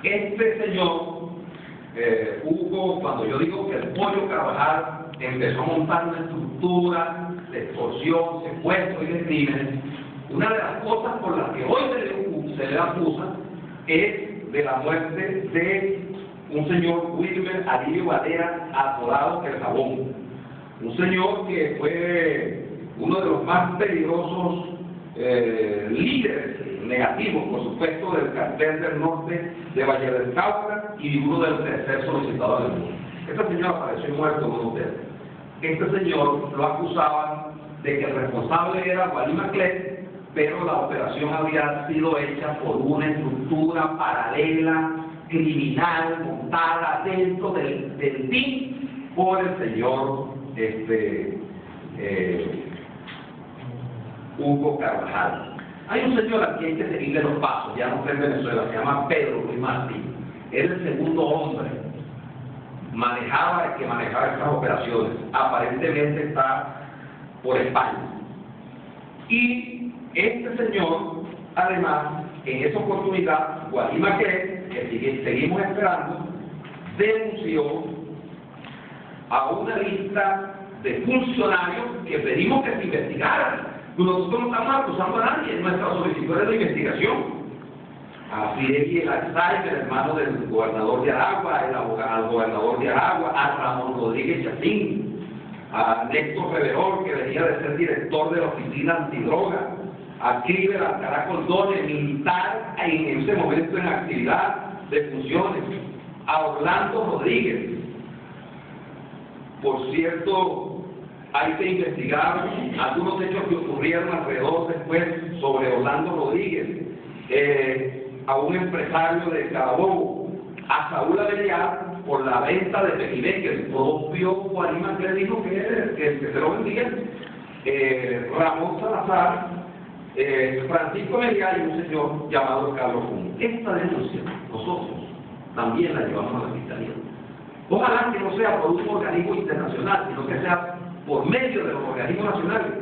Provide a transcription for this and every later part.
Este señor, Hugo, cuando yo digo que el Pollo Carvajal empezó a montar una estructura de extorsión, secuestro y de crímenes, una de las cosas por las que hoy se le acusa es de la muerte de un señor Wilmer Alirio Valera, apodado El Jabón. Un señor que fue uno de los más peligrosos líderes negativos, por supuesto, del cartel del norte de Valle del Cauca y uno de los tercer solicitadores del mundo. Este señor apareció muerto en un hotel. Este señor lo acusaban de que el responsable era Wally Maclet, pero la operación había sido hecha por una estructura paralela, criminal, montada dentro del team por el señor Hugo Carvajal. Hay un señor aquí, hay que seguirle los pasos, ya no está en Venezuela, se llama Pedro Luis Martín. Es el segundo hombre que manejaba estas operaciones. Aparentemente está por España. Y este señor, además, en esa oportunidad, Wally Maclet, que seguimos esperando, denunció a una lista de funcionarios que pedimos que se investigaran. Nosotros no estamos acusando a nadie, nuestra solicitud es de investigación. A Fidel Alzheimer, hermano del gobernador de Aragua, al gobernador de Aragua, a Ramón Rodríguez Chacín, a Néstor Reverol, que venía de ser director de la oficina antidroga, a Cliver Alcaraz Cordones, militar en ese momento en actividad de funciones, a Orlando Rodríguez. Por cierto, hay que investigar algunos hechos que ocurrieron alrededor después sobre Orlando Rodríguez, a un empresario de Carabobo, a Saúl Abellar por la venta de Pequibé, que el propio Wally Maclet dijo que se lo vendía, Ramón Salazar, Francisco Meliá y un señor llamado Carlos Fun. Esta denuncia nosotros también la llevamos a la Fiscalía. Ojalá que no sea por un organismo internacional, sino que sea por medio de los organismos nacionales,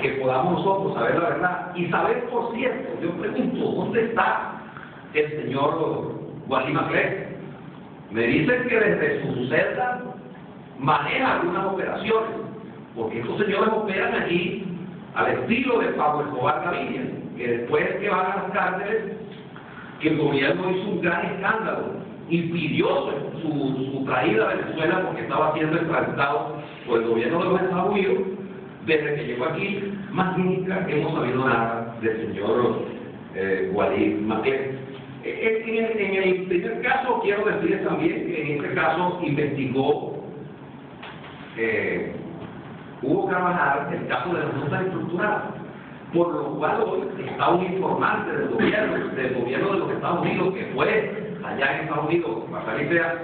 que podamos nosotros saber la verdad. Y saber, por cierto, yo pregunto, ¿dónde está el señor Wally Maclet? Me dicen que desde su celda maneja algunas operaciones, porque estos señores operan allí al estilo de Pablo Escobar Gaviria, que después que van a las cárceles, que el gobierno hizo un gran escándalo y pidió su traída a Venezuela porque estaba siendo extraditado por el gobierno de los Estados Unidos. Desde que llegó aquí, más nunca hemos sabido nada del señor Wally Maclet. En el primer caso, quiero decirles también que en este caso investigó Hugo Carvajal el caso de las juntas estructuradas, por lo cual hoy está un informante del gobierno de los Estados Unidos, que fue allá en Estados Unidos, para que sea,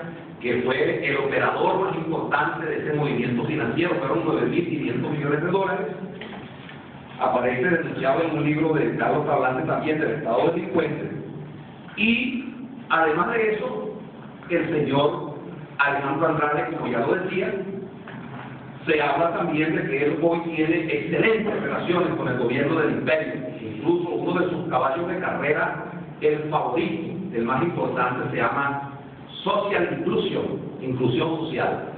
que fue el operador más importante de ese movimiento financiero, fueron 9.500 millones de dólares. Aparece denunciado en un libro de Carlos Tablante también, del Estado Delincuente. Y además de eso, el señor Alejandro Andrade, como ya lo decía, se habla también de que él hoy tiene excelentes relaciones con el gobierno del imperio. Incluso uno de sus caballos de carrera, el favorito, el más importante, se llama Social Inclusion, inclusión social.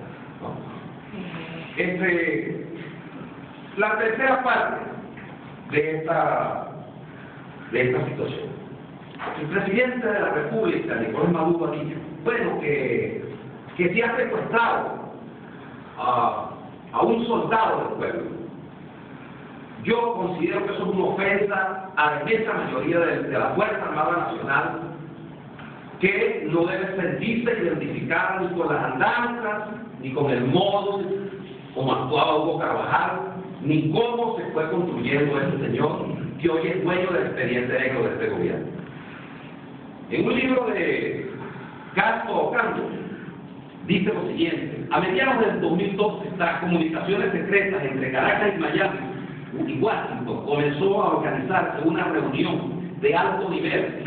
La tercera parte de esta situación. El presidente de la República, Nicolás Maduro, ha dicho, bueno, que se ha secuestrado a un soldado del pueblo. Yo considero que eso es una ofensa a la inmensa mayoría de la Fuerza Armada Nacional, que no debe sentirse identificada ni con las andanzas, ni con el modo como actuaba Hugo Carvajal, ni cómo se fue construyendo este señor, que hoy es dueño del expediente negro de este gobierno. En un libro de Castro Ocando, dice lo siguiente: a mediados del 2012, tras comunicaciones secretas entre Caracas y Miami y Washington, comenzó a organizarse una reunión de alto nivel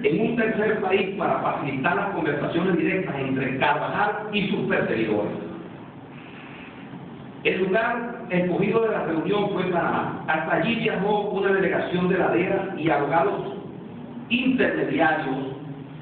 en un tercer país para facilitar las conversaciones directas entre Carvajal y sus perseguidores. El lugar escogido de la reunión fue Panamá. Hasta allí viajó una delegación de la DEA y abogados intermediarios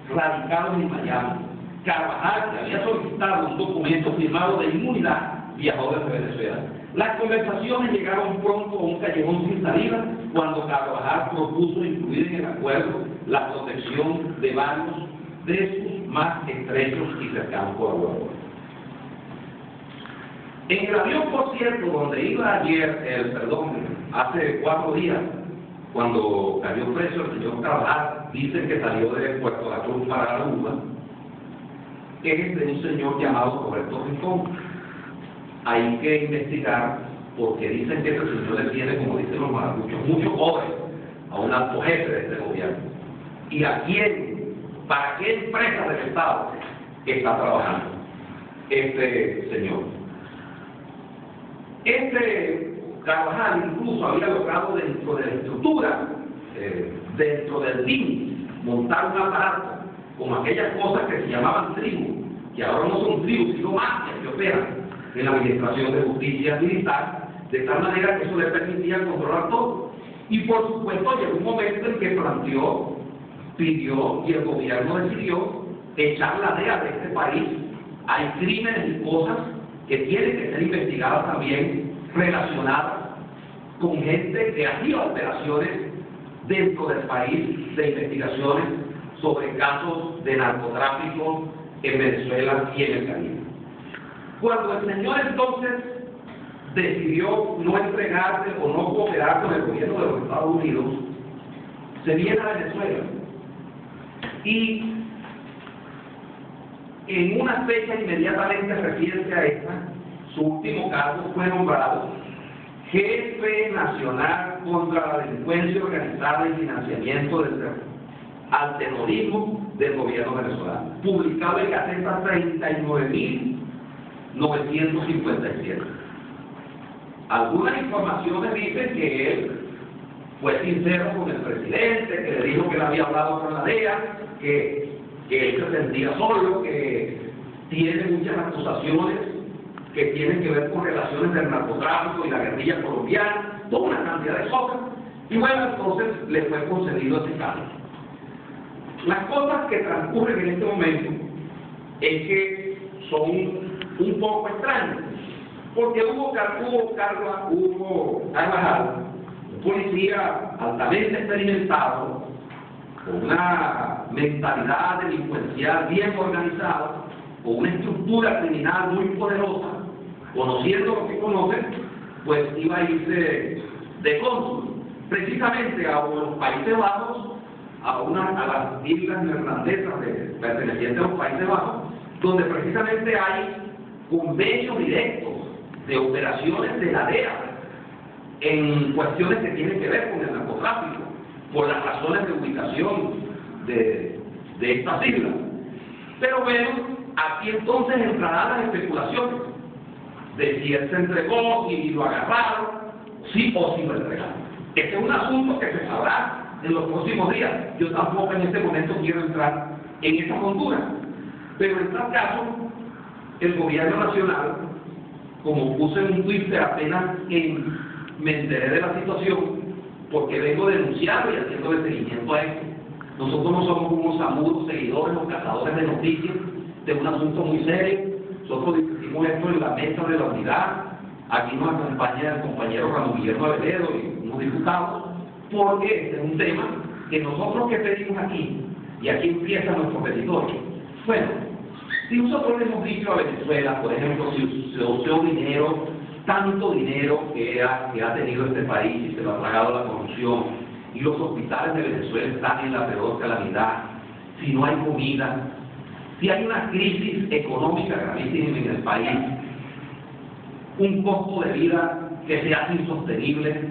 radicados en Miami. Carvajal, que había solicitado un documento firmado de inmunidad, viajó desde Venezuela. Las conversaciones llegaron pronto a un callejón sin salida cuando Carvajal propuso incluir en el acuerdo la protección de varios de sus más estrechos y cercanos colaboradores. En el avión, por cierto, donde iba ayer, hace 4 días, cuando cayó preso el señor Carvajal, dicen que salió de Puerto La Cruz para Aruba, es de un señor llamado Roberto Rincón. Hay que investigar porque dicen que ese señor le tiene, como dicen los maracuchos, mucho poder a un alto jefe de este gobierno. ¿Y a quién, para qué empresa del Estado está trabajando este señor? Este Carvajal incluso había logrado dentro de la estructura, dentro del DIN, montar un aparato como aquellas cosas que se llamaban tribus, que ahora no son tribus, sino mafias que operan en la Administración de Justicia Militar, de tal manera que eso le permitía controlar todo. Y por supuesto llegó un momento en que pidió y el gobierno decidió echar la DEA de este país. Hay crímenes y cosas que tienen que ser investigadas también, relacionadas con gente que hacía operaciones dentro del país de investigaciones sobre casos de narcotráfico en Venezuela y en el Caribe. Cuando el señor entonces decidió no entregarse o no cooperar con el gobierno de los Estados Unidos, se viene a Venezuela y en una fecha inmediatamente reciente a esta, su último caso fue nombrado Jefe Nacional contra la Delincuencia Organizada y Financiamiento al Terrorismo del gobierno venezolano, publicado en Gaceta 39.957. Algunas informaciones dicen que él fue sincero con el presidente, que le dijo que él había hablado con la DEA, que él se sentía solo, que tiene muchas acusaciones que tienen que ver con relaciones del narcotráfico y la guerrilla colombiana, toda una cantidad de cosas. Y bueno, entonces le fue concedido ese caso. Las cosas que transcurren en este momento es que son un poco extrañas, porque hubo Carvajal, un policía altamente experimentado, con una mentalidad delincuencial bien organizada, con una estructura criminal muy poderosa, conociendo lo que conoce, pues iba a irse de cónsul, precisamente a los Países Bajos, a las islas neerlandesas pertenecientes a los Países Bajos, donde precisamente hay convenios directos de operaciones de la DEA en cuestiones que tienen que ver con el narcotráfico, por las razones de ubicación de estas islas. Pero bueno, aquí entonces entrarán las especulaciones de si él se entregó, si lo agarraron, sí o si lo entregaron. Este es un asunto que se sabrá en los próximos días. Yo tampoco en este momento quiero entrar en esa hondura. Pero en tal caso, el gobierno nacional, como puse en un Twitter apenas me enteré de la situación, porque vengo denunciando y haciendo el seguimiento a esto. Nosotros no somos unos amudos seguidores o cazadores de noticias de un asunto muy serio. Nosotros discutimos esto en la mesa de la unidad. Aquí nos acompaña el compañero Ramón Guillermo Aveledo y unos diputados, porque este es un tema que nosotros que pedimos aquí, y aquí empieza nuestro petitorio. Bueno, si nosotros le hemos dicho a Venezuela, por ejemplo, si se usó dinero, tanto dinero que ha tenido este país y se lo ha tragado la corrupción, y los hospitales de Venezuela están en la peor calamidad, si no hay comida, si hay una crisis económica gravísima en el país, un costo de vida que se hace insostenible,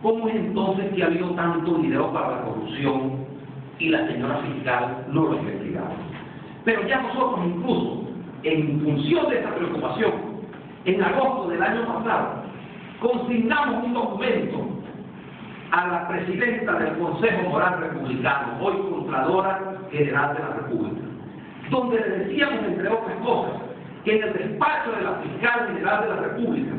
¿cómo es entonces que ha habido tanto dinero para la corrupción y la señora fiscal no lo ha investigado? Pero ya nosotros incluso, en función de esta preocupación, en agosto del año pasado, consignamos un documento a la presidenta del Consejo Moral Republicano, hoy Contralora General de la República, donde le decíamos, entre otras cosas, que en el despacho de la Fiscal General de la República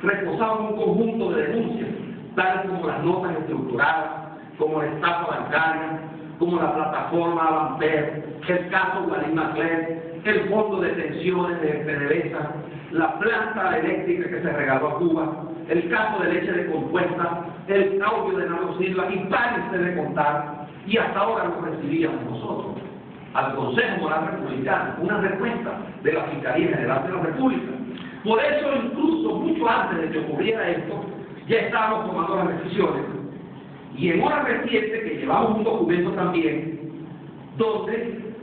reposaba un conjunto de denuncias, tales como las notas estructuradas, como la estafa bancaria, como la plataforma Alamper, el caso Guarín Macler, el fondo de pensiones de PDVSA, la planta eléctrica que se regaló a Cuba, el caso de leche de compuesta, el audio de Nando Silva, y párense de contar, y hasta ahora lo recibíamos nosotros al Consejo Moral Republicano, una respuesta de la Fiscalía General de la República. Por eso, incluso mucho antes de que ocurriera esto, ya estábamos tomando las decisiones, y en hora reciente que llevamos un documento también, donde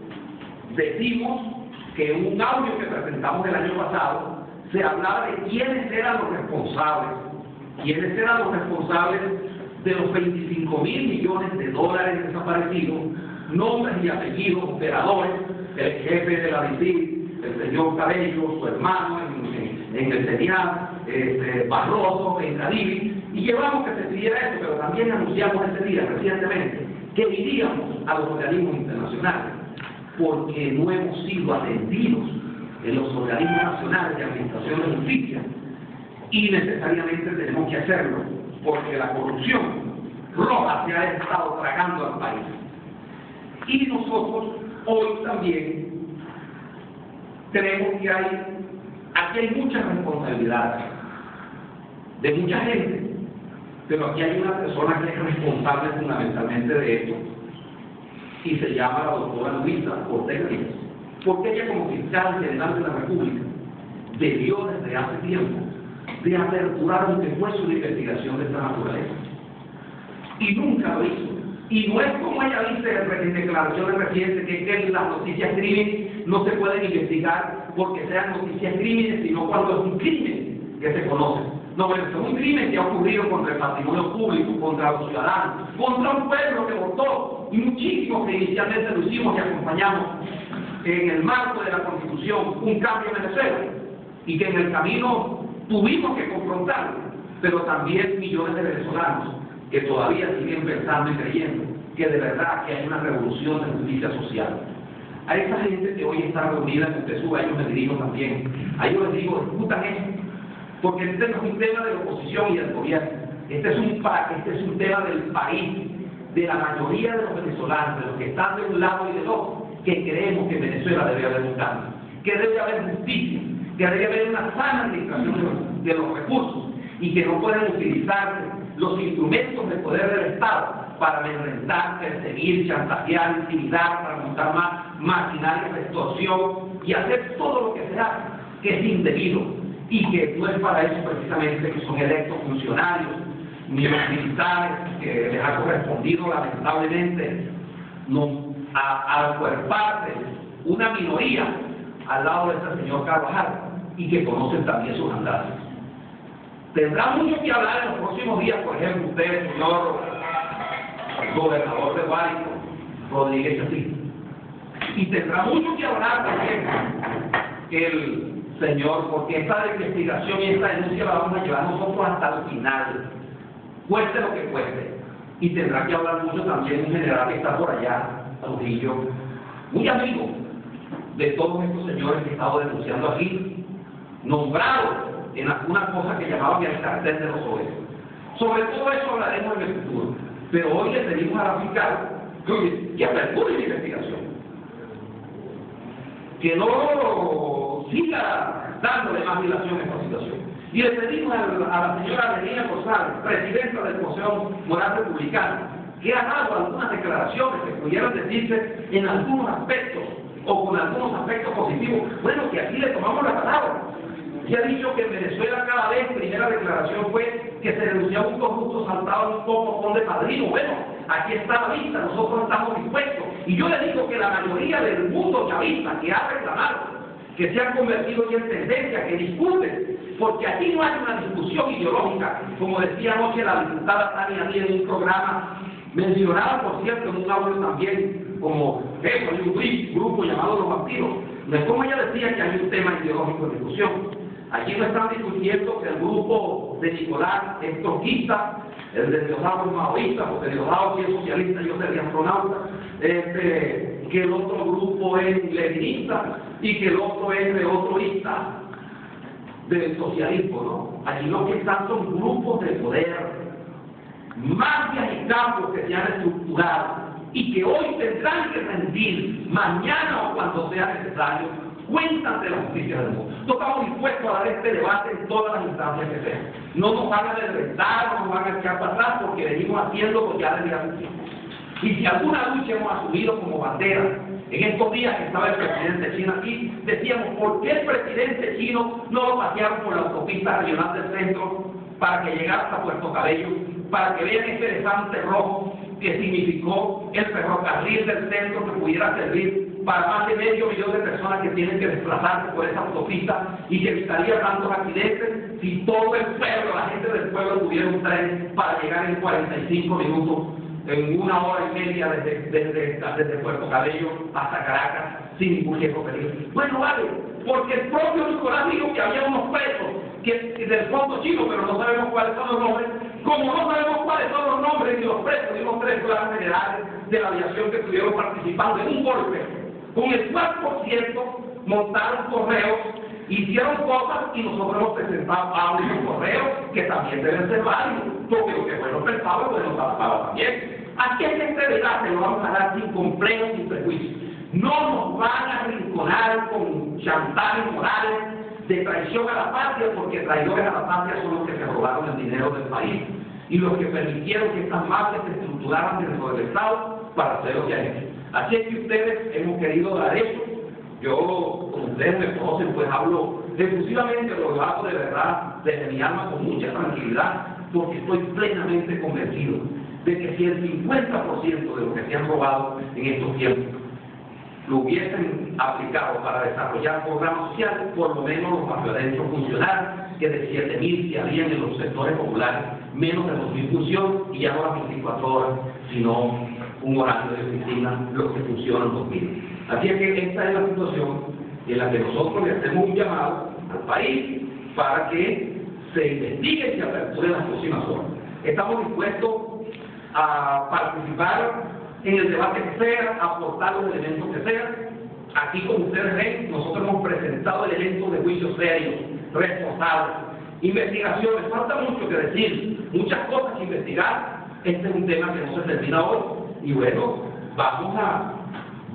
decimos que en un audio que presentamos el año pasado, se hablaba de quiénes eran los responsables de los 25.000 millones de dólares desaparecidos, nombres y apellidos, operadores, el jefe de la DICIR, el señor Cabello, su hermano en el CENIAR, Barroso, en Cadivi, y llevamos que se pidiera eso, pero también anunciamos ese día recientemente que iríamos a los organismos internacionales, porque no hemos sido atendidos en los organismos nacionales de administración de justicia, y necesariamente tenemos que hacerlo, porque la corrupción roja se ha estado tragando al país. Y nosotros hoy también tenemos que aquí hay muchas responsabilidades de mucha gente, pero aquí hay una persona que es responsable fundamentalmente de esto, y se llama la doctora Luisa Ortega Díaz, porque ella, como fiscal general de la República, debió desde hace tiempo de aperturar un fuese una investigación de esta naturaleza, y nunca lo hizo. Y no es como ella dice en declaraciones recientes que las noticias crímenes no se pueden investigar porque sean noticias crímenes, sino cuando es un crimen que se conoce. No, bueno, es un crimen que ha ocurrido contra el patrimonio público, contra los ciudadanos, contra un pueblo que votó, y muchísimos que inicialmente lo hicimos y acompañamos en el marco de la Constitución un cambio en Venezuela, y que en el camino tuvimos que confrontarlo, pero también millones de venezolanos que todavía siguen pensando y creyendo que de verdad que hay una revolución de justicia social. A esa gente que hoy está reunida en Montezuma, a ellos me dirijo también, a ellos les digo, discutan esto, porque este no es un tema de la oposición y del gobierno, este es un tema del país, de la mayoría de los venezolanos, de los que están de un lado y del otro, que creemos que en Venezuela debe haber un cambio, que debe haber justicia, que debe haber una sana administración de los recursos, y que no pueden utilizarse los instrumentos de poder del Estado para amedrentar, perseguir, chantajear, intimidar, para montar más maquinaria de extorsión y hacer todo lo que se hace, que es indebido, y que no es para eso precisamente que son electos funcionarios, ni los militares, que les ha correspondido lamentablemente acuerparse una minoría al lado de este señor Carvajal, y que conocen también sus andanzas. Tendrá mucho que hablar en los próximos días, por ejemplo, usted, señor gobernador de Guárico, Rodríguez Chacín. Y tendrá mucho que hablar también el señor, porque esta investigación y esta denuncia la vamos a llevar nosotros hasta el final, cueste lo que cueste. Y tendrá que hablar mucho también un general que está por allá, Trujillo, muy amigo de todos estos señores que he estado denunciando aquí, nombrados en algunas cosas que llamaban el cartel de los obesos. Sobre todo eso hablaremos en el futuro, pero hoy le pedimos a la fiscal que aperture la investigación, que no siga dándole más dilación a esta situación. Y le pedimos a la señora Regina González, presidenta del Consejo Moral Republicano, que ha dado algunas declaraciones que pudieran decirse en algunos aspectos o con algunos aspectos positivos. Bueno, que aquí le tomamos la palabra. Y ha dicho que en Venezuela cada vez, primera declaración fue que se denunciaba un corrupto saltado en un poco de padrino. Bueno, aquí está la lista, nosotros estamos dispuestos. Y yo le digo que la mayoría del mundo chavista que ha reclamado, que se han convertido en tendencia, que discuten, porque aquí no hay una discusión ideológica, como decía anoche la diputada Tania Díaz en un programa, mencionada por cierto en un audio también, como jefe de un grupo llamado Los Vampiros. No es como ella decía que hay un tema ideológico de discusión. Aquí no están discutiendo que el grupo de Nicolás es troquista, el de Diosdado es maoísta, porque Diosdado sí es socialista, yo sería astronauta, que el otro grupo es leninista y que el otro es de otro ista del socialismo, ¿no? Aquí lo que están son grupos de poder, mafias y campos que se han estructurado y que hoy tendrán que rendir, mañana o cuando sea necesario, cuentas de la justicia del mundo. Nosotros estamos dispuestos a dar este debate en todas las instancias que sean. No nos van a desrentar, no nos van a echar para atrás, porque venimos haciéndolo ya desde hace tiempo. Y si alguna lucha hemos asumido como bandera, en estos días que estaba el presidente chino aquí, decíamos, ¿por qué el presidente chino no lo pasearon por la autopista regional del centro para que llegara hasta Puerto Cabello, para que vean ese elefante rojo que significó el ferrocarril del centro que pudiera servir para más de 500 millones de personas que tienen que desplazarse por esa autopista y que evitaría tantos accidentes si todo el pueblo, la gente del pueblo tuviera un tren para llegar en 45 minutos, en 1 hora y media desde Puerto Cabello hasta Caracas sin ningún riesgo peligro? Bueno, vale, porque el propio Nicolás dijo que había unos presos del fondo chino, pero no sabemos cuáles son los nombres. Como no sabemos cuáles son los nombres ni los presos de unos 3 clases generales de la aviación que estuvieron participando en un golpe, con el 4% montaron correos, hicieron cosas y nosotros hemos presentado a unos correos que también deben ser válidos, porque lo que fue no pensado, pues nos adaptaba también. Aquí es que este debate lo vamos a dar sin complejos, sin prejuicios. No nos van a arrinconar con chantajes morales de traición a la patria, porque traidores a la patria son los que se robaron el dinero del país y los que permitieron que estas mafias se estructuraran dentro del Estado para hacer lo que han hecho. Así es que ustedes hemos querido dar eso. Yo, como ustedes me conocen, pues hablo exclusivamente, lo hago de verdad, desde mi alma, con mucha tranquilidad, porque estoy plenamente convencido de que si el 50% de lo que se han robado en estos tiempos lo hubiesen aplicado para desarrollar programas sociales, por lo menos los barrios funcionaran, que de 7.000 que habían en los sectores populares, menos de 2.000 funcionan, y ya no las 24 horas, sino un horario de oficina, los que funcionan 2.000. Así es que esta es la situación en la que nosotros le hacemos un llamado al país para que se investigue y se aperture en las próximas horas. Estamos dispuestos a participar en el debate que sea, aportar los elementos que sean. Aquí, como ustedes ven, nosotros hemos presentado elementos de juicio serios, responsables, investigaciones, falta mucho que decir, muchas cosas que investigar. Este es un tema que no se termina hoy, y bueno, vamos a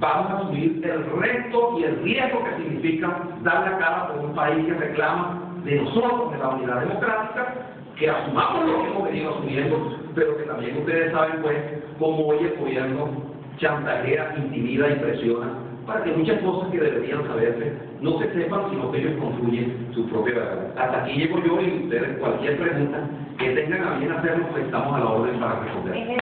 asumir el reto y el riesgo que significa dar la cara por un país que reclama de nosotros, de la unidad democrática, que asumamos lo que hemos venido asumiendo, pero que también ustedes saben, pues, cómo hoy el gobierno chantajea, intimida y presiona para que muchas cosas que deberían saberse no se sepan, sino que ellos construyen su propia verdad. Hasta aquí llego yo, y ustedes, cualquier pregunta que tengan a bien hacerlo, pues estamos a la orden para responder.